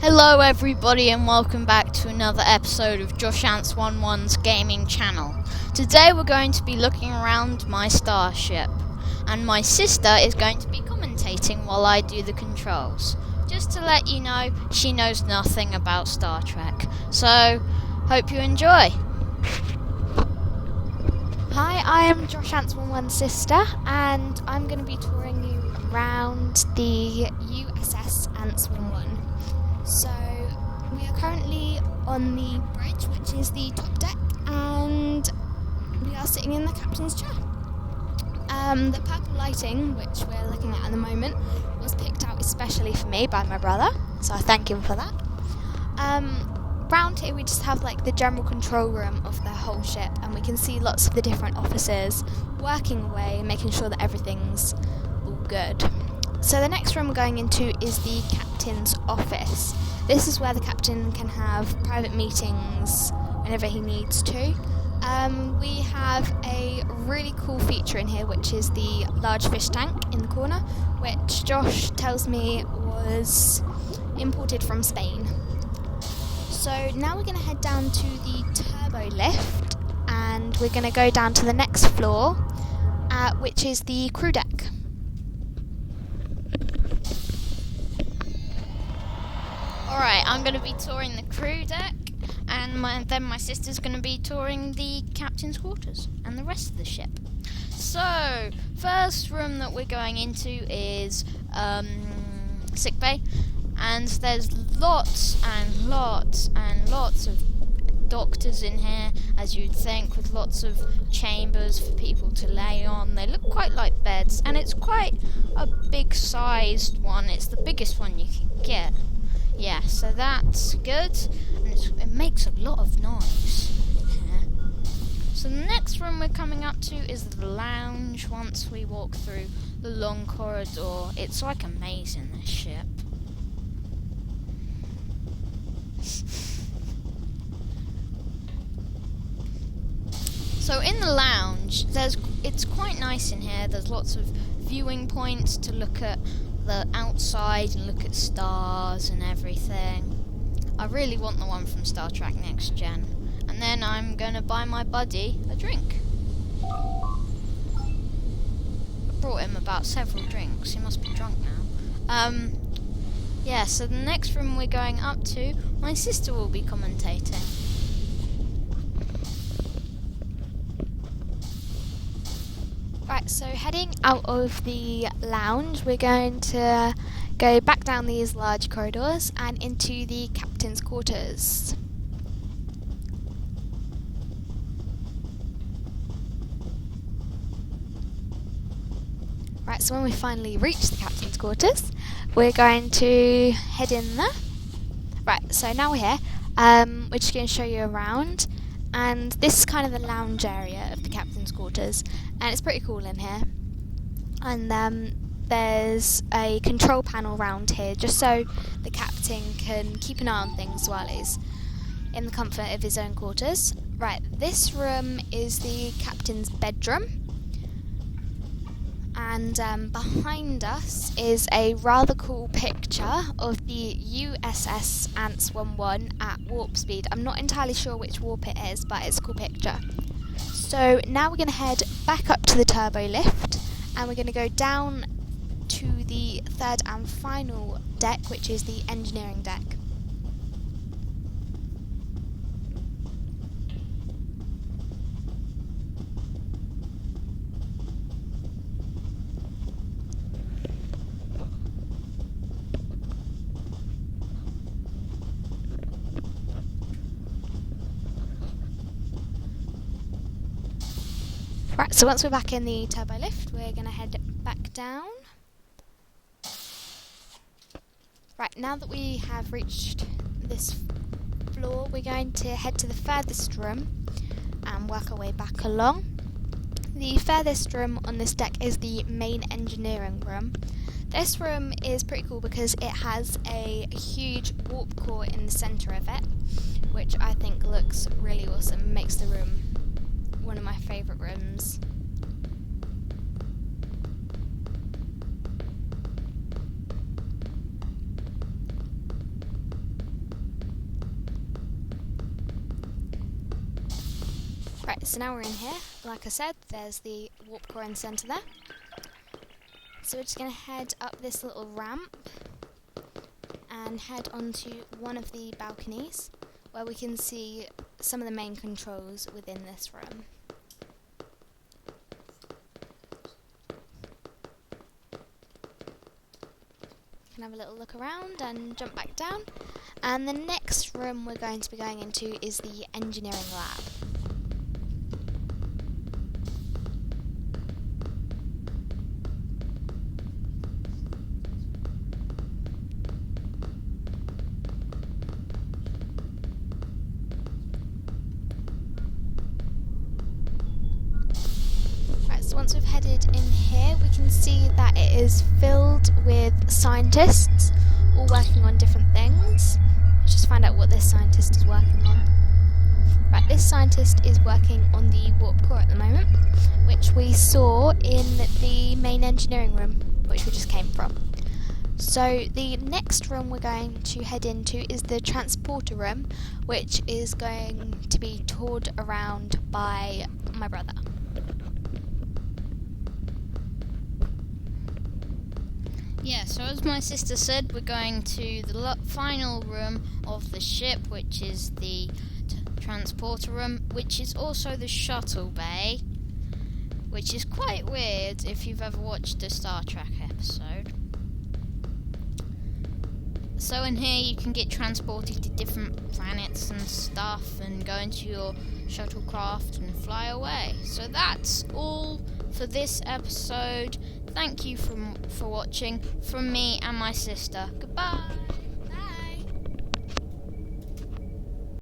Hello everybody and welcome back to another episode of Josh Ants 11's gaming channel. Today we're going to be looking around my starship and my sister is going to be commentating while I do the controls. Just to let you know, she knows nothing about Star Trek. So, hope you enjoy. Hi, I am Josh Ants 11's sister and I'm going to be touring you around the USS Ants 11. So, we are currently on the bridge, which is the top deck, and we are sitting in the captain's chair. The purple lighting, which we're looking at the moment, was picked out especially for me by my brother, so I thank him for that. Round here we just have like the general control room of the whole ship, and we can see lots of the different officers working away, making sure that everything's all good. So the next room we're going into is the captain's office. This is where the captain can have private meetings whenever he needs to. We have a really cool feature in here, which is the large fish tank in the corner, which Josh tells me was imported from Spain. So now we're going to head down to the turbo lift, and we're going to go down to the next floor, which is the crew deck. Alright, I'm going to be touring the crew deck, and then my sister's going to be touring the captain's quarters and the rest of the ship. So, first room that we're going into is sick bay, and there's lots and lots and lots of doctors in here, as you'd think, with lots of chambers for people to lay on. They look quite like beds, and it's quite a big sized one. It's the biggest one you can get. Yeah, so that's good, and it makes a lot of noise in here. So the next room we're coming up to is the lounge. Once we walk through the long corridor, it's like a maze in this ship. So in the lounge, it's quite nice in here. There's lots of viewing points to look at the outside and look at stars and everything. I really want the one from Star Trek Next Gen. And then I'm going to buy my buddy a drink. I brought him about several drinks. He must be drunk now. Yeah, so the next room we're going up to, my sister will be commentating. Right, so heading out of the lounge, we're going to go back down these large corridors and into the captain's quarters. Right, so when we finally reach the captain's quarters, we're going to head in there. Right, so now we're here. We're just going to show you around. And this is kind of the lounge area of the captain's quarters, and it's pretty cool in here. And there's a control panel round here, just so the captain can keep an eye on things while he's in the comfort of his own quarters. Right, this room is the captain's bedroom, and behind us is a rather cool picture of the USS Ants 11 at warp speed. I'm not entirely sure which warp it is, but it's a cool picture. So now we're going to head back up to the turbo lift, and we're going to go down to the third and final deck, which is the engineering deck. Right, so once we're back in the turbo lift, we're going to head back down. Right, now that we have reached this floor, we're going to head to the furthest room and work our way back along. The furthest room on this deck is the main engineering room. This room is pretty cool because it has a huge warp core in the centre of it, which I think looks really awesome, makes the room one of my favourite rooms. Right, so now we're in here. Like I said, there's the warp core in the centre there. So we're just going to head up this little ramp and head onto one of the balconies where we can see some of the main controls within this room. Can have a little look around and jump back down. And the next room we're going to be going into is the engineering lab. So once we've headed in here, we can see that it is filled with scientists, all working on different things. Let's just find out what this scientist is working on. Right, this scientist is working on the warp core at the moment, which we saw in the main engineering room, which we just came from. So the next room we're going to head into is the transporter room, which is going to be toured around by my brother. Yeah, so as my sister said, we're going to the final room of the ship, which is the transporter room, which is also the shuttle bay, which is quite weird if you've ever watched a Star Trek episode. So in here you can get transported to different planets and stuff and go into your shuttlecraft and fly away. So that's all for this episode. Thank you for watching from me and my sister. Goodbye.